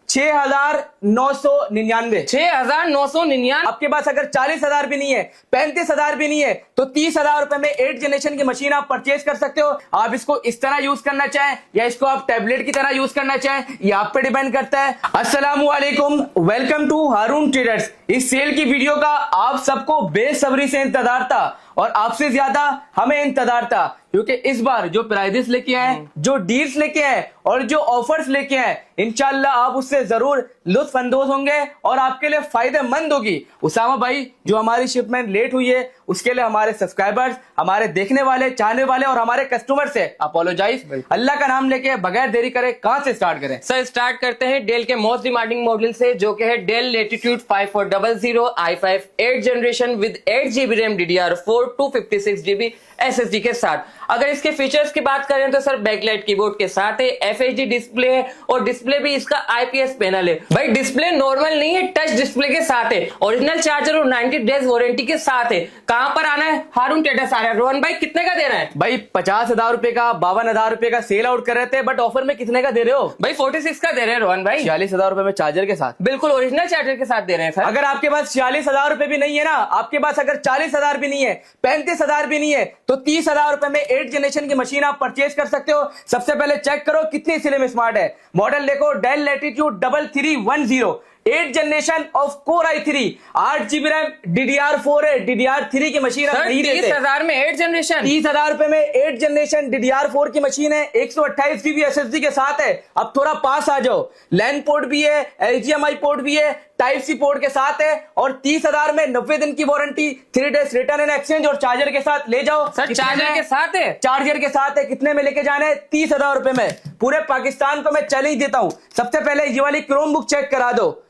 6,999। 6,999। आपके पास अगर 40,000 भी नहीं है, 35,000 भी नहीं है, तो 30,000 रुपए में 8 जनरेशन की मशीन आप परचेज कर सकते हो। आप इसको इस तरह यूज करना चाहें या इसको आप टैबलेट की तरह यूज करना चाहें, ये आप पे डिपेंड करता है। अस्सलामुअलैकुम, वेलकम टू हारून ट्रेडर्स। इस सेल की वीडियो का आप सबको बेसब्री से इंतजार था और आपसे ज्यादा हमें इंतजार था, क्योंकि इस बार जो प्राइजेस लेके आए, जो डील्स लेके आए और जो ऑफर्स लेके आए, इंशाल्लाह आप उससे जरूर लुत्फ अंदोज होंगे और आपके लिए फायदेमंद होगी। उसामा भाई, जो हमारी शिपमेंट लेट हुई है उसके लिए हमारे सब्सक्राइबर्स, हमारे देखने वाले, चाहने वाले और हमारे कस्टमर से अपोलोजाइज। अल्लाह का नाम लेके बगैर देरी करे कहां से स्टार्ट करें? सर स्टार्ट करते हैं डेल के मोस्ट डिमांडिंग मॉडल से, जो कि है Dell Latitude 5400 i5 8 generation with 8GB RAM DDR4 256GB SSD के साथ। अगर इसके फीचर्स की बात करें तो सर बैकलाइट कीबोर्ड के साथ है, FHD डिस्प्ले है और डिस्प्ले भी इसका IPS पैनल है। भाई डिस्प्ले नॉर्मल नहीं है, टच डिस्प्ले के साथ है, ओरिजिनल चार्जर और 90 डेज वारंटी के साथ है। कहां पर आना है? हारून ट्रेडर्स आ रहा है। रोहन भाई कितने का दे रहा है? भाई 50,000 रुपए का, 52,000 रुपए का सेल आउट कर रहे थे, बट ऑफर में कितने का दे रहे हो? भाई 46 का दे रहे हैं रोहन भाई। 46,000 रुपए में चार्जर के साथ, बिल्कुल ओरिजिनल चार्जर के साथ दे रहे हैं सर। अगर आपके पास 46,000 रुपए भी नहीं है ना, आपके पास अगर 40,000 भी नहीं है, 35,000 भी नहीं है, तो 30,000 रुपए में 8 जनरेशन की मशीन आप परचेज कर सकते हो। सबसे पहले चेक करो कितनी स्लिम स्मार्ट है। मॉडल देखो, Dell Latitude 3310 8 generation of core i3 8GB RAM DDR4 है। DDR3 की मशीन सर नहीं देते। 30,000 में 8 जनरेशन, 30,000 रुपए में 8 जनरेशन DDR4 की मशीन है, 128GB SSD के साथ है। अब थोड़ा पास आ जाओ, लैन पोर्ट भी है, HDMI पोर्ट भी है, टाइप सी पोर्ट के साथ है और 30,000 में 90 दिन की warranty, 3 days return and exchange और चार्जर के साथ ले जाओ। सर चार्जर के साथ है, चार्जर के साथ है। कितने में लेके जाना है? 30,000 रुपए में। पूरे पाकिस्तान को मैं चैलेंज देता हूं, सबसे पहले ये वाली क्रोम बुक चेक करा दो।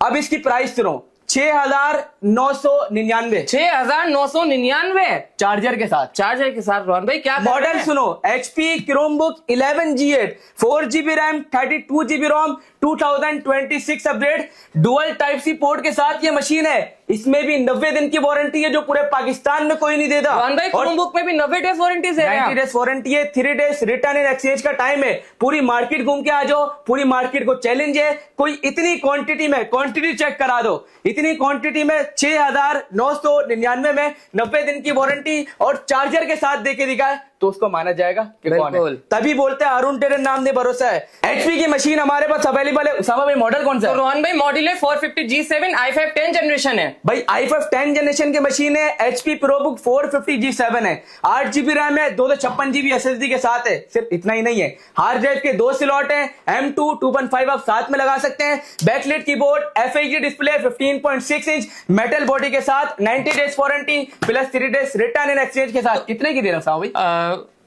अब इसकी प्राइस सुनो, 6,999। 6,999 चार्जर के साथ, चार्जर के साथ। रोहन भाई क्या मॉडल सुनो, HP Chromebook 11G8 4GB RAM 32GB ROM 2026 update, dual type C port के साथ ये मशीन है। इसमें भी 90 दिन की वारंटी है, जो पूरे पाकिस्तान में कोई नहीं देता। रोहन भाई क्रोमबुक में भी 90 डेज वारंटी है, 90 डेज वारंटी है, 3 डेज रिटर्न एंड एक्सचेंज का टाइम है। पूरी मार्केट घूम के आ जाओ, पूरी मार्केट को चैलेंज है, कोई इतनी क्वांटिटी में, क्वांटिटी चेक करा दो, इतनी क्वांटिटी में 6,999 में 90 दिन की वारंटी और चार्जर के साथ देके दिखाए तो उसको माना जाएगा कि कौन है। तभी बोलते हैं हारून ट्रेडर नाम दे भरोसा है। HP की मशीन हमारे पास अवेलेबल है। उसामा भाई मॉडल कौन सा है? तो रोहन भाई मॉडल है 450G7 i5 10 जनरेशन है। भाई i5 10 जनरेशन की मशीन है, HP ProBook 450G7 है, 8GB रैम है, 256GB SSD के साथ है। सिर्फ इतना ही नहीं है, हार्ड ड्राइव के 2 स्लॉट है, M2 2.5 आप साथ में लगा सकते हैं, backlight keyboard, FHD display 15.6 inch metal body के साथ, 90 days warranty plus 3 days return and exchange के साथ। कितने की दे रहे हैं भाई?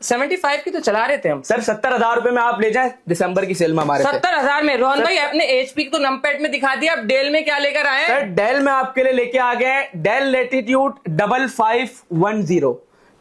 75 की तो चला रहे थे हम सर। 70,000 रुपए में आप ले जाएं दिसंबर की सेल में हमारे। 70,000 में। रोहन भाई आपने HP की तो नमपैड में दिखा दिया, अब डेल में क्या लेकर आए? सर डेल में आपके लिए लेके आ गए Dell Latitude 5510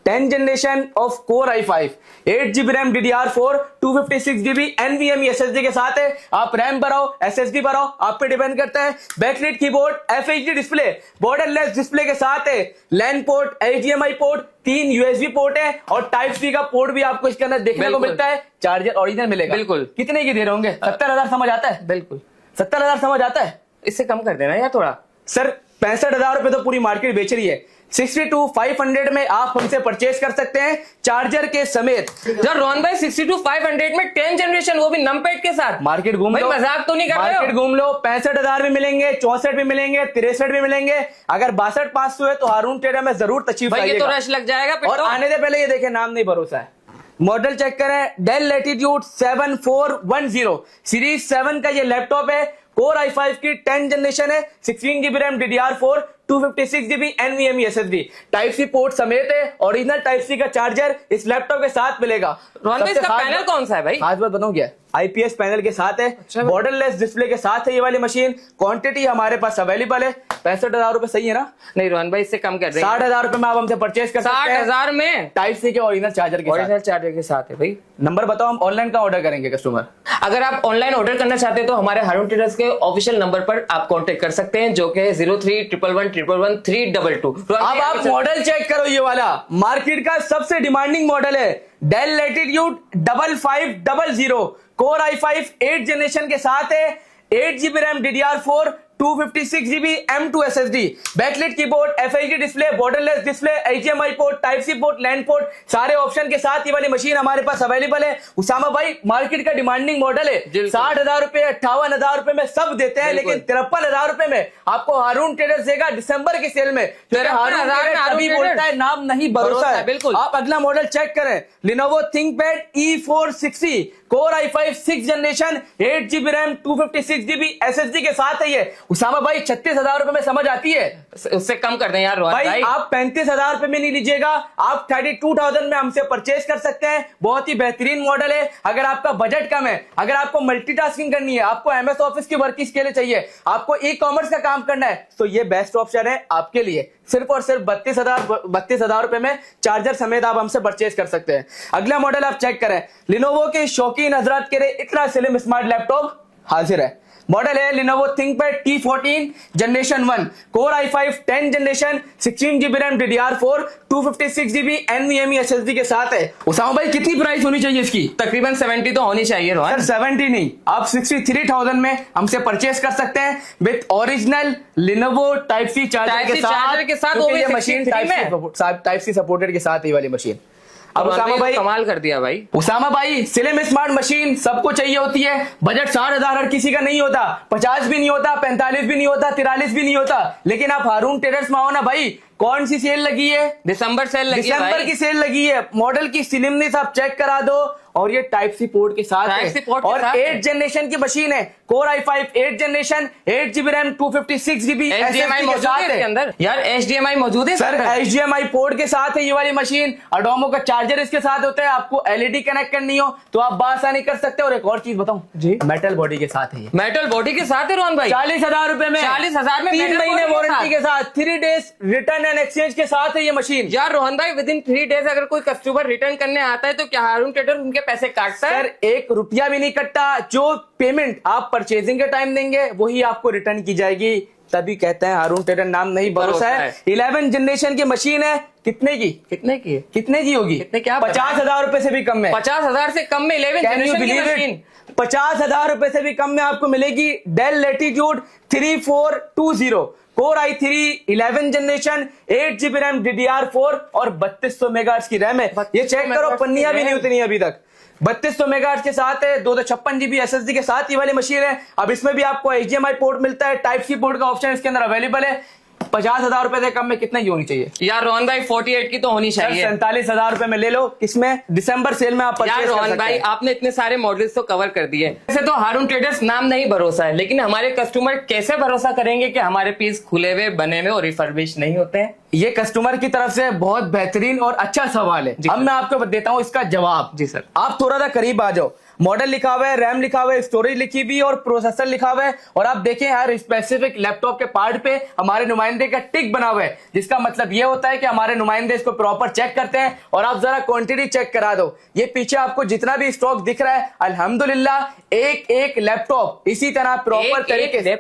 10 generation of core i5 8GB RAM DDR4 256GB NVMe SSD के साथ है। आप रैम बढ़ाओ, SSD बढ़ाओ, आप पे डिपेंड करता है। Backlight keyboard, FHD display, borderless display के साथ है, LAN port, HDMI port, 3 USB port है और टाइप सी का पोर्ट भी आपको इसके अंदर देखने को मिलता है। चार्जर ओरिजिनल मिलेगा। बिल्कुल। कितने की दे रहे होंगे? 70,000 समझ आता है? बिल्कुल 70,000 समझ आता है? इससे कम कर देना यार थोड़ा। सर 65,000 रुपए तो पूरी मार्केट बेच रही है, 62,500 में आप हमसे परचेज कर सकते हैं चार्जर के समेत। सर रोहन भाई 62,500 में 10 जनरेशन, वो भी नमपैड के साथ। मार्केट घूम लो, मजाक तो नहीं कर रहे हो? मार्केट घूम लो, 65,000 भी मिलेंगे, 64 भी मिलेंगे, 63 भी मिलेंगे। अगर 62,500 है तो हारून ट्रेडर में जरूर तशरीफ लाइएगा। तो रश लग जाएगा। और आने से पहले ये देखें, नाम नहीं भरोसा है। मॉडल चेक करें, डेल लैटिट्यूड 7410 सीरीज 7 का ये लैपटॉप है, कोर i5 की 10 जनरेशन है, 16GB RAM DDR4 256GB NVMe SSD, type C port समेत है। ओरिजिनल टाइप सी का चार्जर इस लैपटॉप के साथ मिलेगा। रोहन भाई इसका पैनल कौन सा है भाई? खास बात बताऊं क्या? IPS पैनल के साथ है, बॉर्डरलेस डिस्प्ले के साथ है ये वाली मशीन। क्वांटिटी हमारे पास अवेलेबल है। 65,000 रुपए सही है ना? नहीं रोहन भाई इससे कम कर देंगे। 60,000 रुपए में आप हमसे परचेज कर सकते हैं। 60,000 में टाइप सी के ओरिजिनल चार्जर के साथ। ओरिजिनल चार्जर के साथ है भाई। नंबर बताओ, हम ऑनलाइन का ऑर्डर करेंगे कस्टमर। अगर आप ऑनलाइन ऑर्डर करना चाहते हैं तो हमारे हारून ट्रेडर्स के ऑफिशियल नंबर पर आप कांटेक्ट कर सकते हैं, जो कि है 0311111322। अब आप मॉडल चेक करो, ये वाला मार्केट का सबसे डिमांडिंग मॉडल है, Dell Latitude 5500 core i5 8 generation के साथ है, 8 GB RAM DDR4 256 GB M2 SSD, backlit keyboard, FHD display, borderless display, HDMI port, type C port, LAN port, सारे ऑप्शन के साथ ये वाली मशीन हमारे पास अवेलेबल है। उसामा भाई मार्केट का डिमांडिंग मॉडल है, 60,000 रुपए 58,000 रुपए में सब देते हैं, लेकिन 53,000 रुपए में आपको हारून ट्रेडर्स देगा दिसंबर की सेल में। हारून ट्रेडर्स अभी बोलता है नाम नहीं भरोसा है। बिल्कुल। आप अगला मॉडल चेक करें, Lenovo ThinkPad E460 Core i5 6th generation 8 GB RAM 256 GB SSD के साथ है ये। उसामा भाई 36,000 रुपए में समझ आती है, उससे कम कर दें यार रोहन भाई आप 35,000 रुपए में नहीं लीजिएगा, आप 32,000 में हमसे परचेज कर सकते हैं। बहुत ही बेहतरीन मॉडल है। अगर आपका बजट कम है, अगर आपको मल्टीटास्किंग करनी है, आपको MS ऑफिस की वर्क के लिए चाहिए, आपको ई-कॉमर्स का काम करना है, तो ये बेस्ट ऑप्शन है आपके लिए। सिर्फ और सिर्फ 32,000 रुपए में चार्जर समेत आप हमसे परचेज कर सकते हैं। अगला मॉडल आप चेक करें, लिनोवो के शौकीन हजरात के लिए इतना स्लिम स्मार्ट लैपटॉप हाजिर है। मॉडल है Lenovo ThinkPad T14 generation 1 Core i5 10 generation 16 GB RAM DDR4 256 GB NVMe SSD के साथ है। उसामा भाई कितनी प्राइस होनी चाहिए इसकी? तकरीबन 70 तो होनी चाहिए रोहन। सर 70 नहीं, आप 63,000 में हमसे परचेस कर सकते हैं with original Lenovo type C charger के साथ। वो भी ये मशीन टाइप सी सपोर्टेड के साथ, ये वाली मशीन। अब उसामा भाई कमाल कर दिया भाई। उसामा भाई स्लिम स्मार्ट मशीन सबको चाहिए होती है। बजट 60,000 हर किसी का नहीं होता, 50 भी नहीं होता, 45 भी नहीं होता, 43 भी नहीं होता, लेकिन आप हारून ट्रेडर्स में आओ ना भाई। कौन सी सेल लगी है? दिसंबर सेल लगी है, दिसंबर की सेल लगी है। मॉडल की स्लिमनेस आप चेक करा दो, और ये टाइप सी पोर्ट के साथ है, और 8 जनरेशन की मशीन है। Core i5 8 generation 8 GB RAM 256 GB HDMI मौजूद है इसके अंदर। यार HDMI मौजूद है सर, HDMI पोर्ट के साथ है ये वाली मशीन। अडोमो का चार्जर इसके साथ होता है। आपको LED कनेक्ट करनी हो तो आप बासानी कर सकते हो। और एक और चीज बताऊं जी, मेटल बॉडी के साथ है ये। मेटल बॉडी के साथ है रोहन भाई। 40,000 रुपए में, 40,000 में 3 महीने वारंटी के साथ, 3 डेज रिटर्न एंड एक्सचेंज के साथ है ये मशीन। यार रोहन भाई विद इन 3 डेज अगर कोई कस्टमर रिटर्न करने आता है तो क्या हारून ट्रेडर उनके पैसे काटता है? सर 1 रुपया भी नहीं कटता। जो पेमेंट आप परचेजिंग के टाइम देंगे वही आपको रिटर्न की जाएगी। तभी कहते हैं हारून ट्रेडर नाम नहीं भरोसा है। 11 जनरेशन की मशीन है। कितने की होगी? कितने क्या? 50,000 रुपए से भी कम में। 50,000 से कम में 11 जनरेशन की मशीन 50,000 रुपए से भी कम में आपको मिलेगी। Dell Latitude 3420 Core i3 11 generation 8 GB RAM DDR4 और 3200 मेगाहर्ट्ज की रैम है। ये चेक करो, पन्नियां भी नहीं उतनी अभी तक। 3200 मेगाहर्ट्ज के साथ है, 256 GB SSD के साथ ये वाली मशीन है। अब इसमें भी आपको HDMI पोर्ट मिलता है, टाइप सी पोर्ट का ऑप्शन इसके अंदर अवेलेबल है। 50,000 रुपए से कम में कितने की होनी चाहिए? यार रोहन भाई 48 की तो होनी चाहिए। 47,000 रुपए में ले लो। किसमें? दिसंबर सेल में आप परचेज कर सकते हैं। रोहन भाई आपने इतने सारे मॉडल्स तो कवर कर दिए। वैसे तो हारून ट्रेडर्स नाम नहीं भरोसा है, लेकिन हमारे कस्टमर कैसे भरोसा करेंगे कि हमारे पीस खुले हुए, बने हुए और रिफर्बिश नहीं होते हैं? ये कस्टमर की तरफ से बहुत बेहतरीन और अच्छा सवाल है। अब मैं आपको देता हूं इसका जवाब। जी सर। आप थोड़ा सा करीब आ जाओ। मॉडल लिखा हुआ है, रैम लिखा हुआ है, स्टोरेज लिखी हुई और प्रोसेसर लिखा हुआ है, और आप देखें हर स्पेसिफिक लैपटॉप के पार्ट पे हमारे नुमाइंदे का टिक बना हुआ है, जिसका मतलब ये होता है कि हमारे नुमाइंदे इसको प्रॉपर चेक करते हैं। और आप जरा क्वांटिटी चेक करा दो। ये पीछे आपको जितना भी स्टॉक दिख रहा है, अल्हम्दुलिल्लाह एक लैपटॉप इसी तरह प्रॉपर तरीके से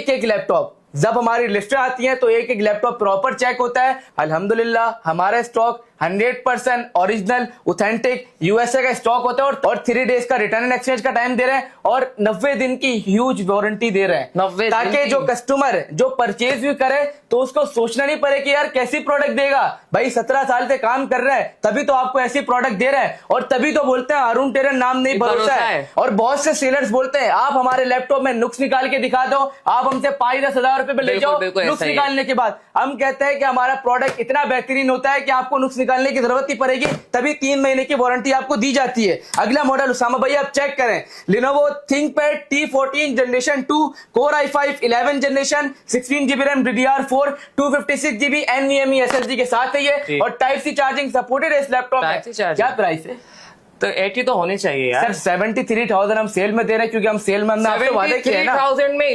एक लैपटॉप जब हमारी लिस्टें आती हैं तो एक लैपटॉप प्रॉपर चेक होता है। अल्हम्दुलिल्लाह हमारा स्टॉक 100% ओरिजिनल ऑथेंटिक यूएसए का स्टॉक होता है, और 3 डेज का रिटर्न एंड एक्सचेंज का टाइम दे रहे हैं, और 90 दिन की ह्यूज वारंटी दे रहे हैं, 90 ताकि जो कस्टमर जो परचेज भी करे तो उसको सोचना नहीं पड़े कि यार कैसी प्रोडक्ट देगा। भाई 17 साल से काम कर रहा है, तभी तो आपको ऐसी प्रोडक्ट दे रहा है, और तभी तो बोलते हैं हारून ट्रेडर नाम नहीं भरोसा है। और बहुत से सेलर्स बोलते हैं आप हमारे लैपटॉप में नुक्स निकाल के दिखा दो, आप हमसे 5-10,000 रुपए पे ले जाओ। नुक्स निकालने के बाद हम कहते हैं कि हमारा प्रोडक्ट इतना बेहतरीन होता है कि आपको नुक्स निकालने की जरूरत ही पड़ेगी, तभी 3 महीने की वारंटी आपको दी जाती है। अगला मॉडल उसामा भाई आप चेक करें, Lenovo ThinkPad T14 generation 2 Core i5 11 generation 16 GB RAM DDR4 256 GB NVMe SSD के साथ है ये, और टाइप सी चार्जिंग सपोर्टेड है इस लैपटॉप में। क्या प्राइस है? तो 80 तो होने चाहिए यार। सर 73,000 हम सेल में दे रहे हैं, क्योंकि हम सेल में हमने वादे किए हैं ना। 73,000 में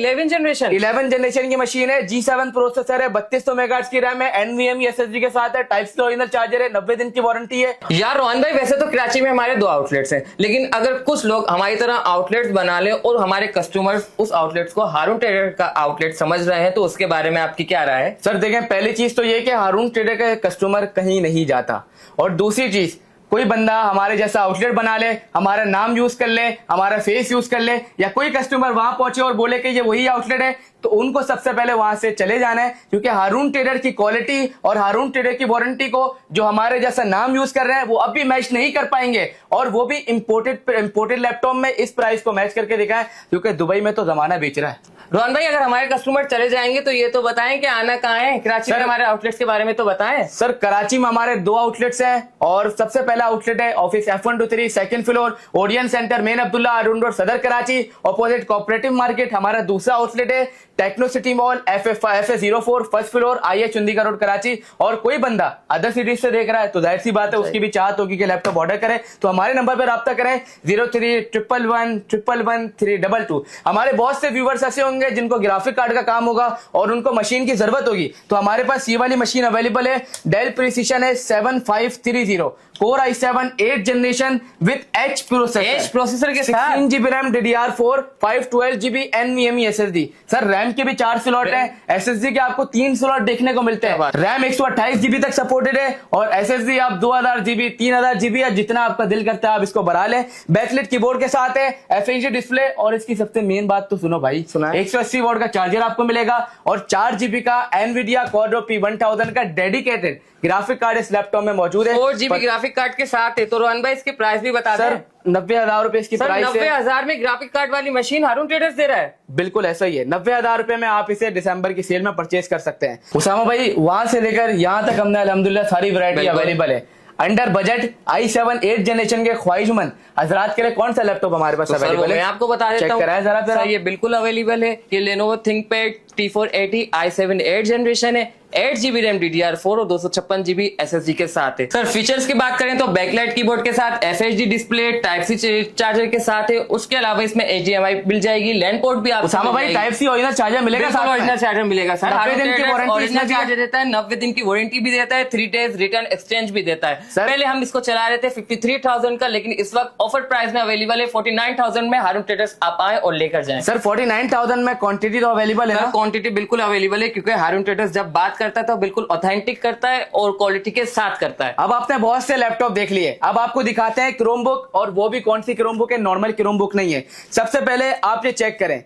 11 जनरेशन की मशीन है, G7 प्रोसेसर है, 3200 मेगाहर्ट्ज की रैम है, NVMe SSD के साथ है, टाइप सी ओरिजिनल चार्जर है, 90 दिन की वारंटी है। यार रोहन भाई वैसे तो कराची में हमारे 2 आउटलेट्स हैं, लेकिन अगर कुछ लोग हमारी तरह आउटलेट्स बना ले और हमारे कस्टमर्स उस आउटलेट्स को हारून ट्रेडर का आउटलेट समझ रहे हैं, तो उसके बारे में आपकी क्या राय है? सर देखें, पहली चीज तो ये कि हारून ट्रेडर का कस्टमर कहीं नहीं जाता, और दूसरी चीज कोई बंदा हमारे जैसा आउटलेट बना ले, हमारा नाम यूज कर ले, हमारा फेस यूज कर ले, या कोई कस्टमर वहां पहुंचे और बोले कि ये वही आउटलेट है, तो उनको सबसे पहले वहां से चले जाना है, क्योंकि हारून ट्रेडर की क्वालिटी और हारून ट्रेडर की वारंटी को जो हमारे जैसा नाम यूज कर रहे हैं वो अब भी मैच नहीं कर पाएंगे, और वो भी इंपोर्टेड लैपटॉप में इस प्राइस को मैच करके दिखाएं, क्योंकि दुबई में तो जमाना बेच रहा है। रोहन भाई, अगर हमारे कस्टमर चले जाएंगे तो ये तो बताएं कि आना कहाँ है, कराची में हमारे आउटलेट्स के बारे में तो बताएं। सर कराची में हमारे 2 आउटलेट्स हैं, और सबसे पहला आउटलेट है office F123 second floor, Odeon centre, main Abdullah Haroon road, Saddar Karachi, opposite cooperative market. हमारा दूसरा आउटलेट है techno city mall FA04 first floor, IH Chundrigar road Karachi. और कोई बंदा अदर सिटीज से देख रहा है तो जाहिर सी बात है उसकी भी चाहत होगी कि लैपटॉप ऑर्डर करे, तो हमारे नंबर पर राब्ता करें 0311111322। हमारे बहुत से व्यूवर्स ऐसे होंगे जिनको ग्राफिक कार्ड का काम होगा और उनको मशीन की जरूरत होगी, तो हमारे पास ये वाली मशीन अवेलेबल है। डेल प्रिसीशन है 7530 Core i7 8th generation with H processor के साथ 16 GB RAM DDR4 512 GB NVMe SSD। Sir RAM के भी 4 स्लॉट है, SSD के आपको 3 स्लॉट देखने को मिलते हैं। रैम 128 GB तक सपोर्टेड है, और SSD आप 2000 GB 3000 GB या जितना आपका दिल करता है आप इसको बढ़ा लें। बैकलाइट कीबोर्ड के साथ है, FHD डिस्प्ले, और इसकी सबसे मेन बात तो सुनो भाई, 180 वॉट का चार्जर आपको मिलेगा, और 4 GB का NVIDIA Quadro P1000 का डेडिकेटेड ग्राफिक कार्ड इस लैपटॉप में मौजूद है। 4 GB ग्राफिक कार्ड के साथ है। तो रोहन भाई इसकी प्राइस भी बता सर दें। 90,000 रुपए इसकी प्राइस है। 90,000 में ग्राफिक कार्ड वाली मशीन हारून ट्रेडर्स दे रहा है। बिल्कुल ऐसा ही है, 90,000 रुपए में आप इसे दिसंबर की सेल में परचेज कर सकते हैं। उसामा भाई वहां से लेकर यहाँ तक हमने अल्हम्दुलिल्लाह सारी वैरायटी अवेलेबल है। Under budget i7 8th generation के ख्वाहिशमंद हजरात के लिए कौन सा लैपटॉप हमारे पास अवेलेबल है, मैं आपको बता देता हूँ। जरा ये बिल्कुल अवेलेबल है। ये Lenovo ThinkPad T480 i7 8th generation है, 8 GB रैम DDR4 और 256 GB SSD के साथ है। सर फीचर्स की बात करें तो बैकलाइट कीबोर्ड के साथ, FHD display, type C charger के साथ है। उसके अलावा इसमें HDMI मिल जाएगी, लैंड पोर्ट भी आपको उसामा भाई टाइप सी ओरिजिनल चार्जर मिलेगा, ओरिजिनल चार्जर मिलेगा सर। 90 दिन की वारंटी ओरिजिनल चार्जर देता है, 90 दिन की वारंटी भी देता है, 3 days रिटर्न एक्सचेंज भी देता है। पहले हम इसको चला रहे थे 53,000 का, लेकिन इस वक्त ऑफर प्राइस में अवेलेबल है 49,000 में। हारून ट्रेडर्स आप आए और लेकर जाएं। सर 49,000 में क्वांटिटी तो अवेलेबल है ना? क्वांटिटी बिल्कुल अवेलेबल है, क्योंकि हारून ट्रेडर्स जब बात करता है तो बिल्कुल ऑथेंटिक करता है और क्वालिटी के साथ करता है। अब आपने बहुत से लैपटॉप देख लिए, अब आपको दिखाते हैं क्रोमबुक, और वो भी कौन सी क्रोमबुक है, नॉर्मल क्रोमबुक नहीं है। सबसे पहले आप ये चेक करें,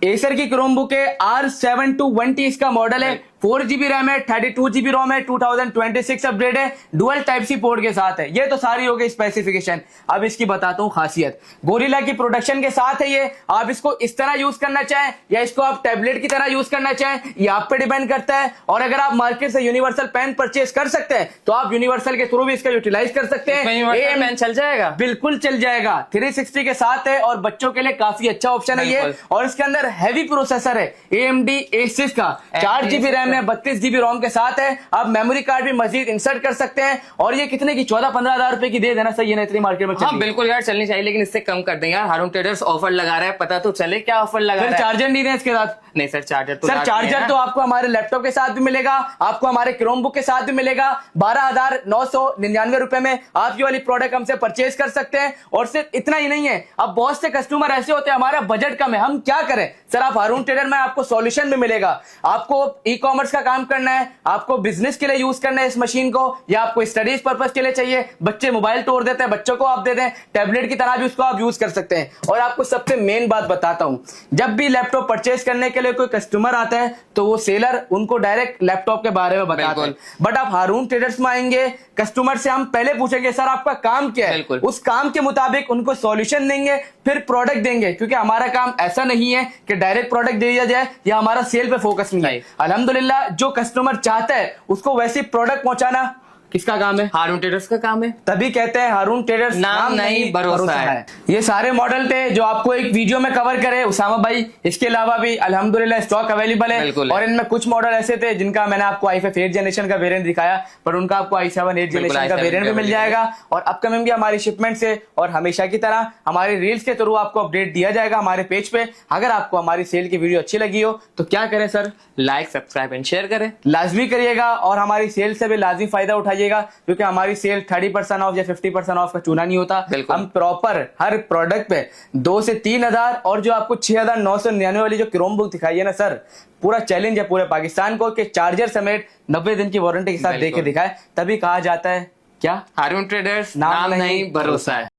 एसर की क्रोमबुक है, R7210 इसका मॉडल है, 4 GB रैम है, 32 GB रोम है, 2026 अपडेट है, डुअल टाइप सी पोर्ट के साथ है। ये तो सारी हो गई स्पेसिफिकेशन। अब इसकी बताता हूं खासियत। गोरिल्ला की प्रोडक्शन के साथ है ये। आप इसको इस तरह यूज करना चाहें या इसको आप टैबलेट की तरह यूज करना चाहें, ये आप पे डिपेंड करता है। और अगर आप मार्केट से यूनिवर्सल पेन परचेज कर सकते हैं तो आप यूनिवर्सल के थ्रू भी इसका यूटिलाइज कर सकते हैं। पेन चल जाएगा, बिल्कुल चल जाएगा, 360 के साथ है, और बच्चों के लिए काफी अच्छा ऑप्शन है ये। और इसके अंदर हैवी प्रोसेसर है, AMD A6 का, 4 GB रैम है, 32 GB रोम के साथ है। आप मेमोरी कार्ड भी मजीद इंसर्ट कर सकते हैं। और ये कितने की 14-15 हजार रुपए की दे देना सही है ना, इतनी मार्केट में चल रही है। बिल्कुल यार चलनी चाहिए, लेकिन इससे कम कर देंगे यार। हारून ट्रेडर्स ऑफर लगा रहा है, पता तो चले क्या ऑफर लगा रहा है। चार्जर नहीं है इसके साथ? नहीं सर, चार्जर तो सर चार्जर तो आपको हमारे लैपटॉप के साथ भी मिलेगा, आपको हमारे क्रोमबुक के साथ भी मिलेगा। 12,999 रुपए में आप ये वाली प्रोडक्ट हमसे परचेज कर सकते हैं। और सिर्फ इतना ही नहीं है, अब बहुत से कस्टमर ऐसे होते हैं हमारा बजट कम है, हम क्या करें। सर आप हारून ट्रेडर में आपको सॉल्यूशन भी मिलेगा। आपको ई कॉमर्स का काम करना है, आपको बिजनेस के लिए यूज करना है इस मशीन को, या आपको स्टडीज पर्पस के लिए चाहिए, बच्चे मोबाइल तोड़ देते हैं, बच्चों को आप दे दें, टैबलेट की तरह भी उसको आप यूज कर सकते हैं। और आपको सबसे मेन बात बताता हूं, जब भी लैपटॉप परचेज करने के लिए कोई कस्टमर आता है तो वो सेलर उनको डायरेक्ट लैपटॉप के बारे में बताता है। बट आप हारून ट्रेडर्स में आएंगे, कस्टमर से हम पहले पूछेंगे सर आपका काम क्या है, उस काम के मुताबिक उनको सॉल्यूशन देंगे, फिर प्रोडक्ट देंगे। क्योंकि हमारा काम ऐसा नहीं है कि डायरेक्ट प्रोडक्ट दे दिया जाए, या हमारा सेल पे फोकस नहीं है। अल्हम्दुलिल्लाह जो कस्टमर चाहता है उसको वैसे प्रोडक्ट पहुंचाना किसका काम है? हारून ट्रेडर्स का काम है। तभी कहते हैं हारून ट्रेडर्स नाम नहीं भरोसा है। ये सारे मॉडल थे जो आपको एक वीडियो में कवर करे उसामा भाई। इसके अलावा भी अल्हम्दुलिल्लाह स्टॉक अवेलेबल है, और इनमें कुछ मॉडल ऐसे थे जिनका मैंने आपको i5 8th जनरेशन का वेरिएंट दिखाया, पर उनका आपको i7 8th जनरेशन का वेरिएंट भी मिल जाएगा। और अपकमिंग भी हमारी शिपमेंट से और हमेशा की तरह हमारे रील्स के थ्रू आपको अपडेट दिया जाएगा हमारे पेज पे। अगर आपको हमारी सेल की वीडियो अच्छी लगी हो तो क्या करें sir? Like, subscribe and share करें, लाजमी करिएगा। और हमारी सेल से भी लाजमी फायदा उठाइएगा, क्योंकि हमारी सेल 30% ऑफ या 50% ऑफ का चूना नहीं होता। हम प्रॉपर हर प्रोडक्ट पे 2 से 3,000 और जो आपको 6,999 वाली जो क्रोमबुक दिखाई है ना सर, पूरा चैलेंज है पूरे पाकिस्तान को कि चार्जर समेत 90 दिन की वारंटी के साथ देके दिखाए। तभी कहा जाता है क्या? हारून ट्रेडर्स नाम नाम नहीं, नहीं भरोसा है।